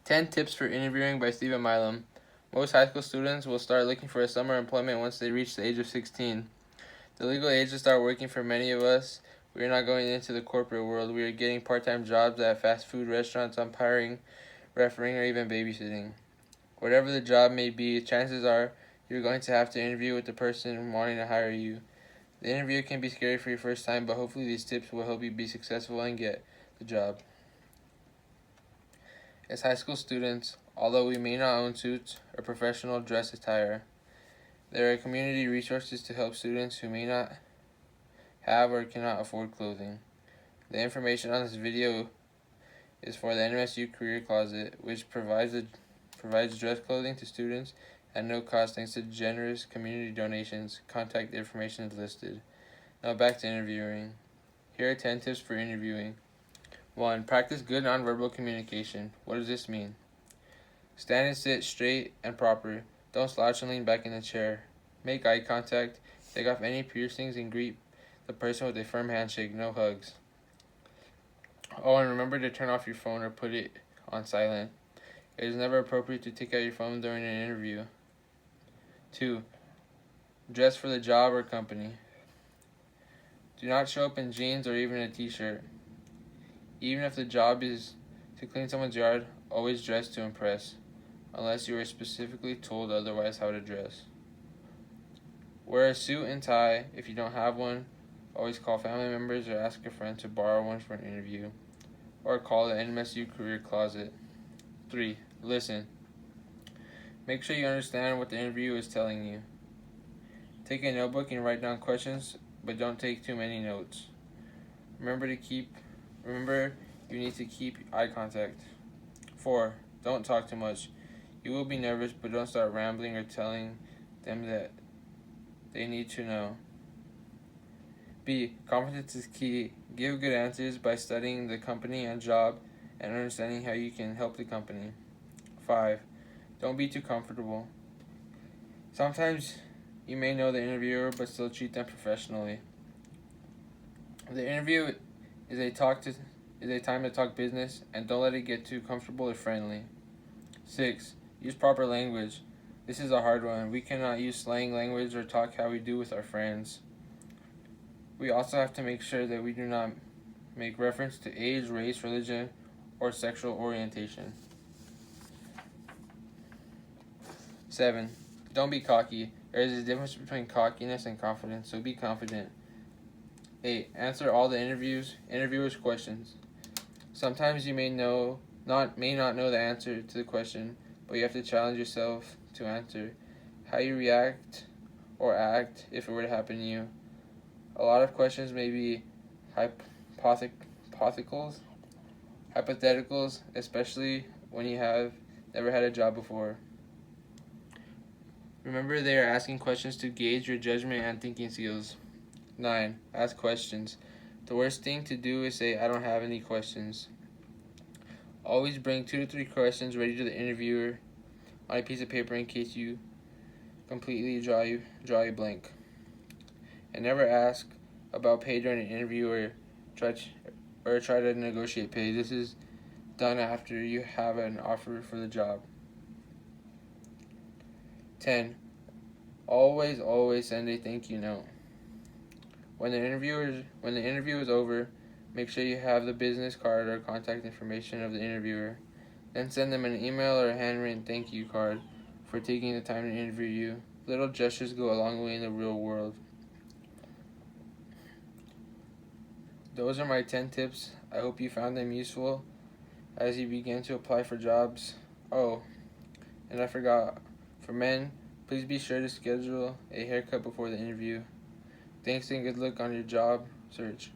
10 Tips for Interviewing by Stephen Milam. Most high school students will start looking for a summer employment once they reach the age of 16. The legal age to start working for many of us. We are not going into the corporate world. We are getting part-time jobs at fast food restaurants, umpiring, refereeing, or even babysitting. Whatever the job may be, chances are you're going to have to interview with the person wanting to hire you. The interview can be scary for your first time, but hopefully these tips will help you be successful and get the job. As high school students, although we may not own suits or professional dress attire, there are community resources to help students who may not have or cannot afford clothing. The information on this video is for the NMSU Career Closet, which provides dress clothing to students at no cost thanks to generous community donations. Contact information is listed. Now back to interviewing. Here are 10 tips for interviewing. 1. Practice good nonverbal communication. What does this mean? Stand and sit straight and proper. Don't slouch and lean back in the chair. Make eye contact. Take off any piercings and greet the person with a firm handshake. No hugs. Oh, and remember to turn off your phone or put it on silent. It is never appropriate to take out your phone during an interview. 2. Dress for the job or company. Do not show up in jeans or even a t-shirt. Even if the job is to clean someone's yard, always dress to impress, unless you are specifically told otherwise how to dress. Wear a suit and tie if you don't have one. Always call family members or ask a friend to borrow one for an interview, or call the NMSU Career Closet. 3. Listen. Make sure you understand what the interview is telling you. Take a notebook and write down questions, but don't take too many notes. Remember, you need to keep eye contact. 4. Don't talk too much. You will be nervous, but don't start rambling or telling them that they need to know. B. Confidence is key. Give good answers by studying the company and job and understanding how you can help the company. 5. Don't be too comfortable. Sometimes you may know the interviewer, but still treat them professionally. The interview is a time to talk business, and don't let it get too comfortable or friendly. 6. Use proper language. This is a hard one. We cannot use slang language or talk how we do with our friends. We also have to make sure that we do not make reference to age, race, religion, or sexual orientation. 7. Don't be cocky. There is a difference between cockiness and confidence, so be confident. 8. Answer all the interviewers' questions. Sometimes you may not know the answer to the question, but you have to challenge yourself to answer. How you react or act if it were to happen to you. A lot of questions may be hypotheticals, especially when you have never had a job before. Remember, they are asking questions to gauge your judgment and thinking skills. 9. Ask questions. The worst thing to do is say, "I don't have any questions." Always bring 2 to 3 questions ready to the interviewer on a piece of paper in case you completely draw a blank. And never ask about pay during an interview or try to negotiate pay. This is done after you have an offer for the job. 10. Always send a thank you note. When the interview is over, make sure you have the business card or contact information of the interviewer. Then send them an email or a handwritten thank you card for taking the time to interview you. Little gestures go a long way in the real world. Those are my 10 tips. I hope you found them useful as you begin to apply for jobs. Oh, and I forgot, for men, please be sure to schedule a haircut before the interview. Thanks and good luck on your job search.